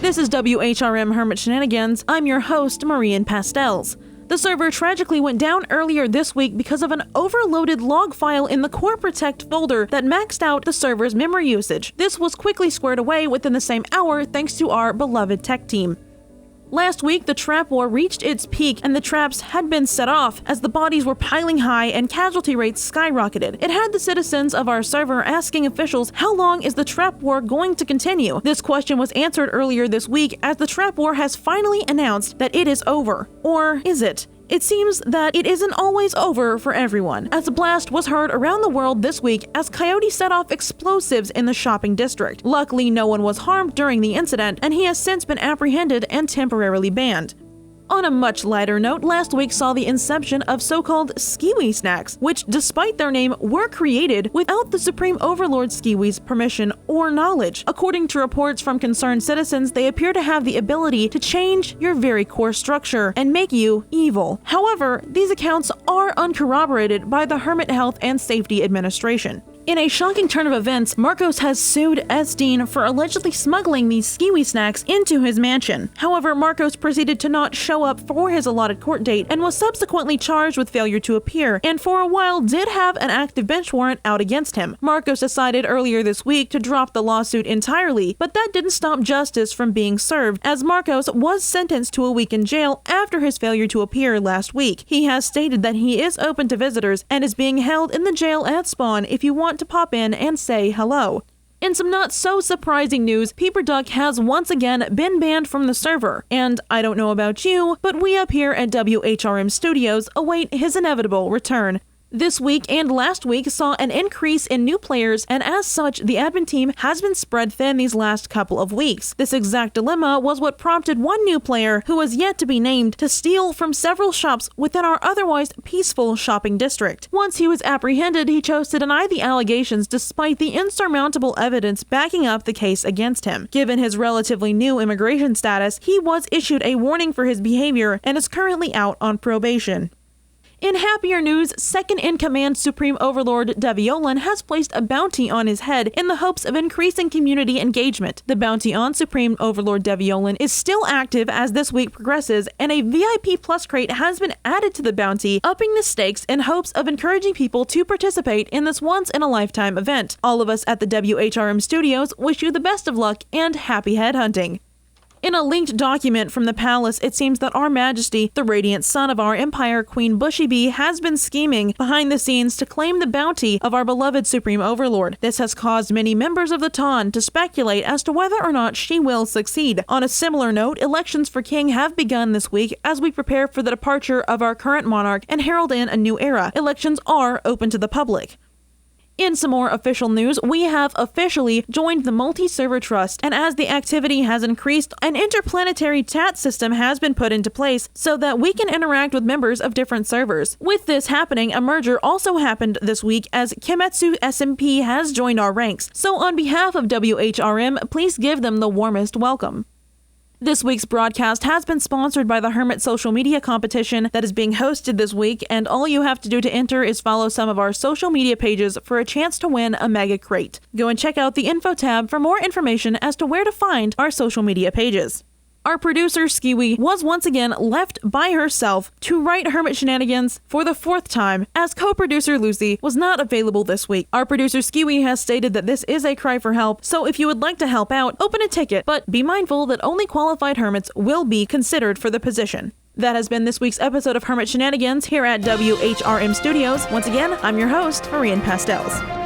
This is WHRM Hermit Shenanigans. I'm your host, Marie Pastels. The server tragically went down earlier this week because of an overloaded log file in the Core Protect folder that maxed out the server's memory usage. This was quickly squared away within the same hour thanks to our beloved tech team. Last week, the trap war reached its peak and the traps had been set off as the bodies were piling high and casualty rates skyrocketed. It had the citizens of our server asking officials, how long is the trap war going to continue? This question was answered earlier this week as the trap war has finally announced that it is over. Or is it? It seems that it isn't always over for everyone, as a blast was heard around the world this week as coyotes set off explosives in the shopping district. Luckily, no one was harmed during the incident, and he has since been apprehended and temporarily banned. On a much lighter note, last week saw the inception of so-called skiwi snacks, which, despite their name, were created without the Supreme Overlord skiwi's permission or knowledge. According to reports from concerned citizens, they appear to have the ability to change your very core structure and make you evil. However, these accounts are uncorroborated by the Hermit Health and Safety Administration. In a shocking turn of events, Marcos has sued Esteen for allegedly smuggling these skiwi snacks into his mansion. However, Marcos proceeded to not show up for his allotted court date and was subsequently charged with failure to appear, and for a while did have an active bench warrant out against him. Marcos decided earlier this week to drop the lawsuit entirely, but that didn't stop justice from being served, as Marcos was sentenced to a week in jail after his failure to appear last week. He has stated that he is open to visitors and is being held in the jail at Spawn if you want to pop in and say hello. In some not so surprising news, Peeper Duck has once again been banned from the server, and I don't know about you, but we up here at WHRM Studios await his inevitable return. This week and last week saw an increase in new players, and as such, the admin team has been spread thin these last couple of weeks. This exact dilemma was what prompted one new player, who was yet to be named, to steal from several shops within our otherwise peaceful shopping district. Once he was apprehended, he chose to deny the allegations despite the insurmountable evidence backing up the case against him. Given his relatively new immigration status, he was issued a warning for his behavior and is currently out on probation. In happier news, second-in-command Supreme Overlord Deviolan has placed a bounty on his head in the hopes of increasing community engagement. The bounty on Supreme Overlord Deviolan is still active as this week progresses, and a VIP Plus crate has been added to the bounty, upping the stakes in hopes of encouraging people to participate in this once-in-a-lifetime event. All of us at the WHRM Studios wish you the best of luck and happy headhunting. In a linked document from the palace, it seems that Our Majesty, the radiant son of our empire, Queen Bushy Bee, has been scheming behind the scenes to claim the bounty of our beloved Supreme Overlord. This has caused many members of the Ton to speculate as to whether or not she will succeed. On a similar note, elections for king have begun this week as we prepare for the departure of our current monarch and herald in a new era. Elections are open to the public. In some more official news, we have officially joined the Multi-Server Trust, and as the activity has increased, an interplanetary chat system has been put into place so that we can interact with members of different servers. With this happening, a merger also happened this week as Kimetsu SMP has joined our ranks, so on behalf of WHRM, please give them the warmest welcome. This week's broadcast has been sponsored by the Hermit social media competition that is being hosted this week, and all you have to do to enter is follow some of our social media pages for a chance to win a mega crate. Go and check out the info tab for more information as to where to find our social media pages. Our producer, Skiwi, was once again left by herself to write Hermit Shenanigans for the fourth time, as co-producer Lucy was not available this week. Our producer, Skiwi, has stated that this is a cry for help, so if you would like to help out, open a ticket, but be mindful that only qualified hermits will be considered for the position. That has been this week's episode of Hermit Shenanigans here at WHRM Studios. Once again, I'm your host, Marie Pastels.